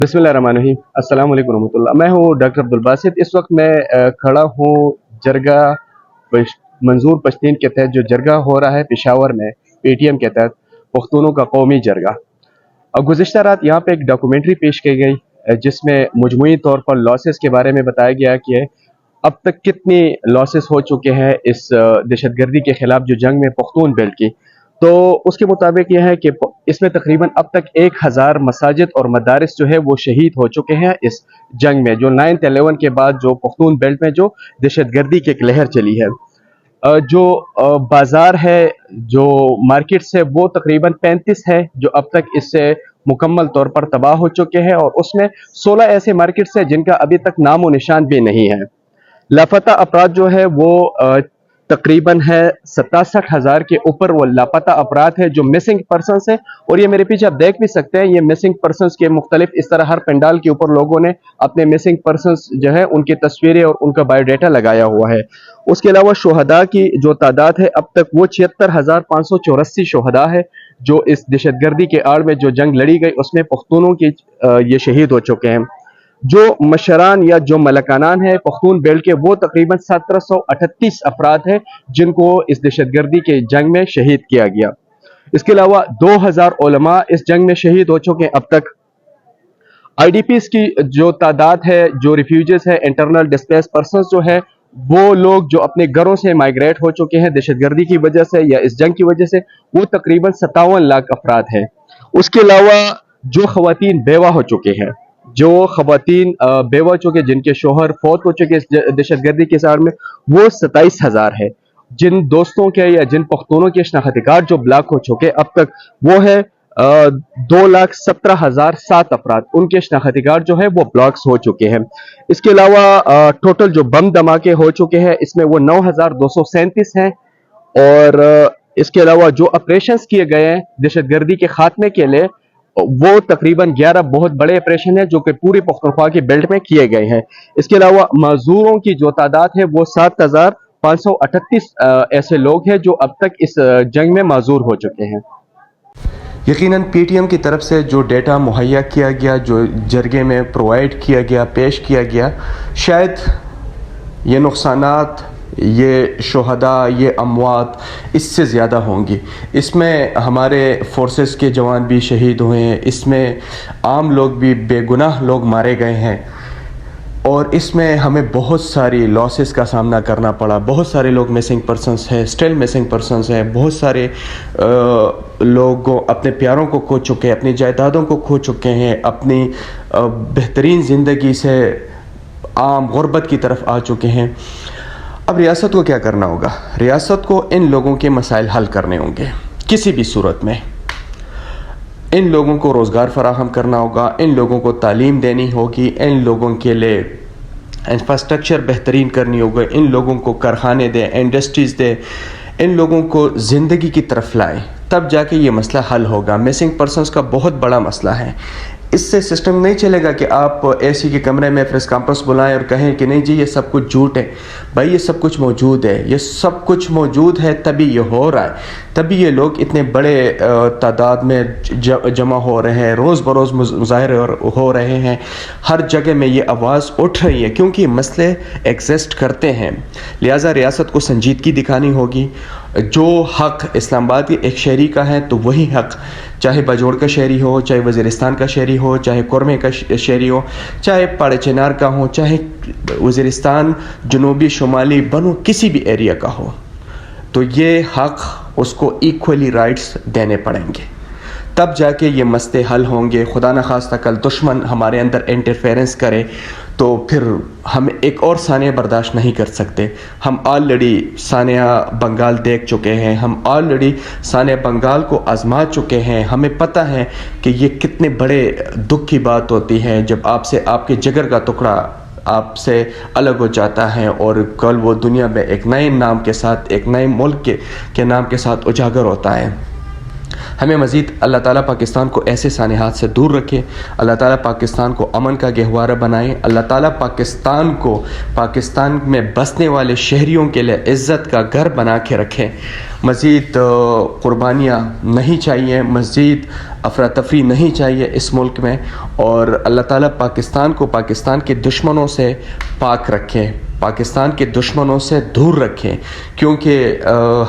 बिस्मिल्लाहिर्रहमानिर्रहीम। अस्सलाम वालेकुम रहमतुल्लाह। मैं हूँ डॉक्टर अब्दुल बासित। इस वक्त मैं खड़ा हूँ जरगा मंजूर पश्तीन के तहत जो जरगा हो रहा है पेशावर में, PTM के तहत पख्तूनों का कौमी जरगा। अब गुज़िश्ता रात यहाँ पे एक डॉक्यूमेंट्री पेश की गई जिसमें मजमूई तौर पर लॉसेस के बारे में बताया गया कि अब तक कितनी लॉसेस हो चुके हैं इस दहशतगर्दी के खिलाफ जो जंग में पख्तून बेल्ट की। तो उसके मुताबिक यह है कि इसमें तकरीबन अब तक 1000 मसाजिद और मदारिस जो है वो शहीद हो चुके हैं इस जंग में, जो 9/11 के बाद जो पख्तून बेल्ट में जो दहशतगर्दी की एक लहर चली है। जो बाजार है, जो मार्केट्स है, वो तकरीबन 35 है जो अब तक इससे मुकम्मल तौर पर तबाह हो चुके हैं, और उसमें 16 ऐसे मार्केट्स हैं जिनका अभी तक नामो निशान भी नहीं है। लापता अफराद जो है वो तकरीबन है 67,000 के ऊपर वो लापता अफराद है जो मिसिंग पर्सनस है। और ये मेरे पीछे आप देख भी सकते हैं, ये मिसिंग पर्सनस के मुख्तलिफ इस तरह हर पंडाल के ऊपर लोगों ने अपने मिसिंग पर्सनस जो है उनकी तस्वीरें और उनका बायोडाटा लगाया हुआ है। उसके अलावा शोहदा की जो तादाद है अब तक वो 76,584 शोहदा है जो इस दहशतगर्दी के आड़ में जो जंग लड़ी गई उसमें पख्तूनों की ये शहीद हो चुके हैं। जो मशरान या जो मलकानान है पख्तून बेल्ट के, वो तकरीबन 1738 अफराद हैं जिनको इस दहशतगर्दी के जंग में शहीद किया गया। इसके अलावा 2000 उलमा इस जंग में शहीद हो चुके हैं अब तक। IDPs की जो तादाद है, जो रिफ्यूजीज है, इंटरनल डिस्प्लेस पर्सनस जो है, वो लोग जो अपने घरों से माइग्रेट हो चुके हैं दहशतगर्दी की वजह से या इस जंग की वजह से, वो तकरीबन 57 लाख अफराद हैं। उसके अलावा जो खवातीन बेवा हो चुके हैं, जो खवातीन बेवा चुके जिनके शोहर फौत हो चुके इस दहशतगर्दी के साथ में, वो 27,000 है। जिन दोस्तों के या जिन पख्तूनों के शनाख्ती कार्ड जो ब्लॉक हो चुके अब तक, वो है 2,17,007 अफराद, उनके शनाख्ती कार्ड जो है वो ब्लॉक्स हो चुके हैं। इसके अलावा टोटल जो बम धमाके हो चुके हैं इसमें वो 9,237 हैं। और इसके अलावा जो ऑपरेशंस किए गए हैं दहशतगर्दी के खात्मे के लिए, वो तकरीबन 11 बहुत बड़े ऑपरेशन हैं जो कि पूरी पख्तूनख्वा की बेल्ट में किए गए हैं। इसके अलावा माजूरों की जो तादाद है वो 7,538 ऐसे लोग हैं जो अब तक इस जंग में माजूर हो चुके हैं। यकीनन PTM की तरफ से जो डेटा मुहैया किया गया, जो जरगे में प्रोवाइड किया गया, पेश किया गया, शायद ये नुकसानात, ये शोहदा, ये अमवात इससे ज़्यादा होंगी। इसमें हमारे फोर्सेस के जवान भी शहीद हुए हैं, इसमें आम लोग भी, बेगुनाह लोग मारे गए हैं, और इसमें हमें बहुत सारी लॉसेस का सामना करना पड़ा। बहुत सारे लोग मिसिंग पर्सनस हैं, स्टिल मिसिंग पर्सनस हैं। बहुत सारे लोग अपने प्यारों को खो चुके हैं, अपनी जायदादों को खो चुके हैं, अपनी बेहतरीन ज़िंदगी से आम गुर्बत की तरफ आ चुके हैं। अब रियासत को क्या करना होगा? रियासत को इन लोगों के मसाइल हल करने होंगे किसी भी सूरत में। इन लोगों को रोज़गार फराहम करना होगा, इन लोगों को तालीम देनी होगी, इन लोगों के लिए इंफ्रास्ट्रक्चर बेहतरीन करनी होगी, इन लोगों को कारखाने दें, इंडस्ट्रीज़ दें, इन लोगों को ज़िंदगी की तरफ लाएं, तब जाके ये मसला हल होगा। मिसिंग पर्सनस का बहुत बड़ा मसला है। इससे सिस्टम नहीं चलेगा कि आप AC के कमरे में प्रेस कॉन्फ्रेंस बुलाएं और कहें कि नहीं जी ये सब कुछ झूठ है। भाई ये सब कुछ मौजूद है, ये सब कुछ मौजूद है, तभी ये हो रहा है, तभी ये लोग इतने बड़े तादाद में जमा हो रहे हैं, रोज़ बरोज़ मुजाहरे हो रहे हैं, हर जगह में ये आवाज़ उठ रही है क्योंकि मसले एग्जिस्ट करते हैं। लिहाजा रियासत को संजीदगी दिखानी होगी। जो हक़ इस्लामाबाद के एक शहरी का है तो वही हक़, चाहे बाजोड़ का शहरी हो, चाहे वज़ीरिस्तान का शहरी हो, चाहे कुरमे का शहरी हो, चाहे पाड़े चिनार का हो, चाहे वज़ीरिस्तान जनूबी शुमाली बनो किसी भी एरिया का हो, तो ये हक़ उसको इक्वली राइट्स देने पड़ेंगे, तब जाके ये मसले हल होंगे। खुदा न खास्ता कल दुश्मन हमारे अंदर इंटरफेरेंस करे तो फिर हम एक और सानिया बर्दाश्त नहीं कर सकते। हम ऑलरेडी सानिया बंगाल देख चुके हैं, हम ऑलरेडी सानिया बंगाल को आजमा चुके हैं। हमें पता है कि ये कितने बड़े दुख की बात होती है जब आपसे आपके जिगर का टुकड़ा आपसे अलग हो जाता है और कल वो दुनिया में एक नए नाम के साथ, एक नए मुल्क के नाम के साथ उजागर होता है। ہمیں مزید اللہ تعالیٰ پاکستان کو ایسے سانحات سے دور رکھے، اللہ تعالیٰ پاکستان کو امن کا گہوارہ بنائے، اللہ تعالیٰ پاکستان کو پاکستان میں بسنے والے شہریوں کے لیے عزت کا گھر بنا کے رکھے۔ مزید قربانیاں نہیں چاہیے، مزید افراتفری نہیں چاہیے اس ملک میں، اور اللہ تعالیٰ پاکستان کو پاکستان کے دشمنوں سے پاک رکھے، پاکستان کے دشمنوں سے دور رکھیں، کیونکہ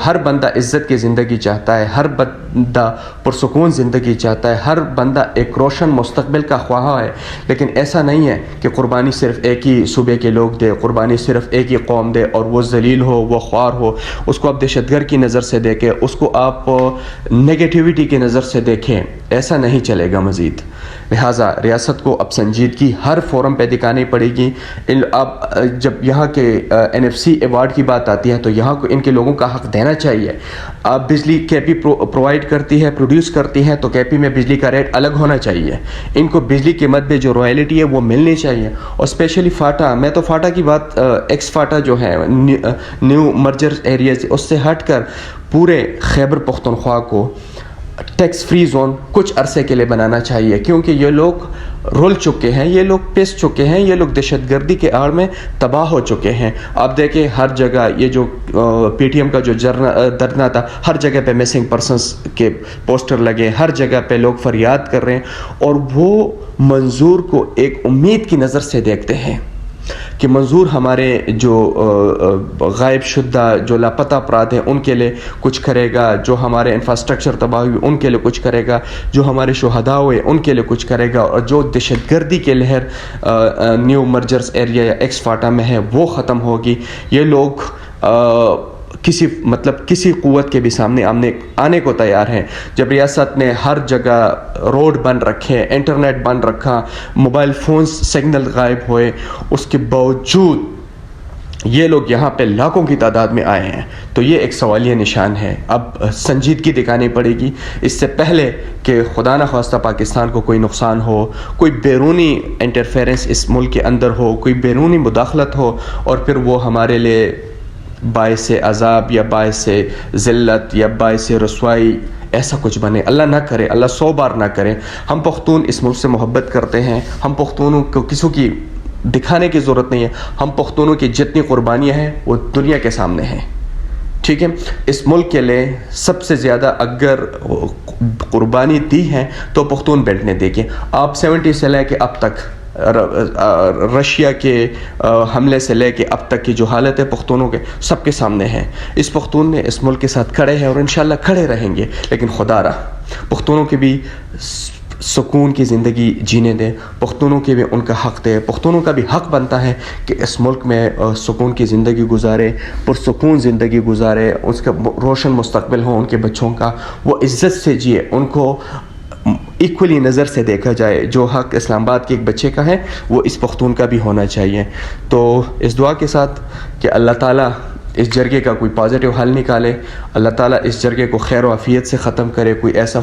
ہر بندہ عزت کی زندگی چاہتا ہے، ہر بندہ پرسکون زندگی چاہتا ہے، ہر بندہ ایک روشن مستقبل کا خواہاں ہے، لیکن ایسا نہیں ہے کہ قربانی صرف ایک ہی صوبے کے لوگ دے، قربانی صرف ایک ہی قوم دے اور وہ ذلیل ہو، وہ خوار ہو، اس کو آپ دہشت گرد کی نظر سے دیکھیں، اس کو آپ نگیٹیوٹی کی نظر سے دیکھیں، ایسا نہیں چلے گا مزید۔ لہٰذا ریاست کو اب سنجیدگی ہر فورم پہ دکھانی پڑے گی۔ اب جب یہاں کے NFC ایوارڈ کی بات آتی ہے تو یہاں کو ان کے لوگوں کا حق دینا چاہیے۔ اب بجلی KP پرووائڈ کرتی ہے، پروڈیوس کرتی ہے، تو KP میں بجلی کا ریٹ الگ ہونا چاہیے، ان کو بجلی قیمت پہ جو رائلٹی ہے وہ ملنی چاہیے۔ اور اسپیشلی فاٹا، میں تو فاٹا کی بات ایکس فاٹا جو ہے نیو مرجر ایریاز، اس سے ہٹ کر پورے خیبر پختونخوا کو ٹیکس فری زون کچھ عرصے کے لیے بنانا چاہیے، کیونکہ یہ لوگ رول چکے ہیں، یہ لوگ پس چکے ہیں، یہ لوگ دہشت گردی کے آڑ میں تباہ ہو چکے ہیں۔ آپ دیکھیں ہر جگہ یہ جو PTM کا جو دھرنا تھا، ہر جگہ پہ مسنگ پرسنس کے پوسٹر لگے، ہر جگہ پہ لوگ فریاد کر رہے ہیں، اور وہ منظور کو ایک امید کی نظر سے دیکھتے ہیں کہ منظور ہمارے جو غائب شدہ، جو لاپتہ افراد ہیں ان کے لیے کچھ کرے گا، جو ہمارے انفراسٹرکچر تباہ ہوئی ان کے لیے کچھ کرے گا، جو ہمارے شہداء ہوئے ان کے لیے کچھ کرے گا، اور جو دہشت گردی کے لہر نیو مرجرز ایریا یا ایکس فاٹا میں ہے وہ ختم ہوگی۔ یہ لوگ کسی قوت کے بھی سامنے آنے کو تیار ہیں۔ جب ریاست نے ہر جگہ روڈ بند رکھے، انٹرنیٹ بند رکھا، موبائل فونز سگنل غائب ہوئے، اس کے باوجود یہ لوگ یہاں پہ لاکھوں کی تعداد میں آئے ہیں، تو یہ ایک سوالیہ نشان ہے۔ اب سنجیدگی دکھانی پڑے گی اس سے پہلے کہ خدا نہ خواستہ پاکستان کو کوئی نقصان ہو، کوئی بیرونی انٹرفیرنس اس ملک کے اندر ہو، کوئی بیرونی مداخلت ہو، اور پھر وہ ہمارے لیے باعث عذاب یا باعث ذلت یا باعث رسوائی ایسا کچھ بنے۔ اللہ نہ کرے، اللہ 100 بار نہ کرے۔ ہم پختون اس ملک سے محبت کرتے ہیں، ہم پختونوں کو کسی کی دکھانے کی ضرورت نہیں ہے، ہم پختونوں کی جتنی قربانیاں ہیں وہ دنیا کے سامنے ہیں، ٹھیک ہے۔ اس ملک کے لیے سب سے زیادہ اگر قربانی دی ہے تو پختون بیلٹ نے دی۔ آپ 70 سے لے کے اب تک، رشیا کے حملے سے لے کے اب تک کی جو حالت ہے پختونوں کے سب کے سامنے ہے۔ اس پختون نے اس ملک کے ساتھ کھڑے ہیں اور انشاءاللہ کھڑے رہیں گے، لیکن خدا را پختونوں کے بھی سکون کی زندگی جینے دے، پختونوں کے بھی ان کا حق دے، پختونوں کا بھی حق بنتا ہے کہ اس ملک میں سکون کی زندگی گزارے، پرسکون زندگی گزارے، اس کا روشن مستقبل ہو ان کے بچوں کا، وہ عزت سے جیے، ان کو ایکولی نظر سے دیکھا جائے۔ جو حق اسلام آباد کے ایک بچے کا ہے وہ اس پختون کا بھی ہونا چاہیے۔ تو اس دعا کے ساتھ کہ اللہ تعالیٰ اس جرگے کا کوئی پازیٹیو حل نکالے، اللہ تعالیٰ اس جرگے کو خیر و عافیت سے ختم کرے، کوئی ایسا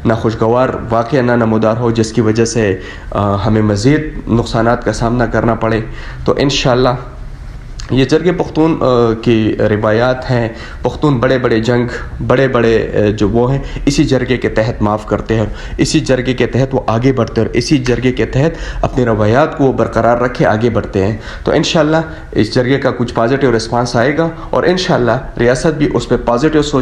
ناخوشگوار واقعہ نہ نمودار ہو جس کی وجہ سے ہمیں مزید نقصانات کا سامنا کرنا پڑے۔ تو انشاءاللہ یہ جرگے پختون کی روایات ہیں، پختون بڑے بڑے جنگ، بڑے بڑے جو وہ ہیں اسی جرگے کے تحت معاف کرتے ہیں، اسی جرگے کے تحت وہ آگے بڑھتے ہیں، اور اسی جرگے کے تحت اپنی روایات کو وہ برقرار رکھے آگے بڑھتے ہیں۔ تو انشاءاللہ اس جرگے کا کچھ پازیٹیو رسپانس آئے گا، اور انشاءاللہ ریاست بھی اس پہ پازیٹیو سوچ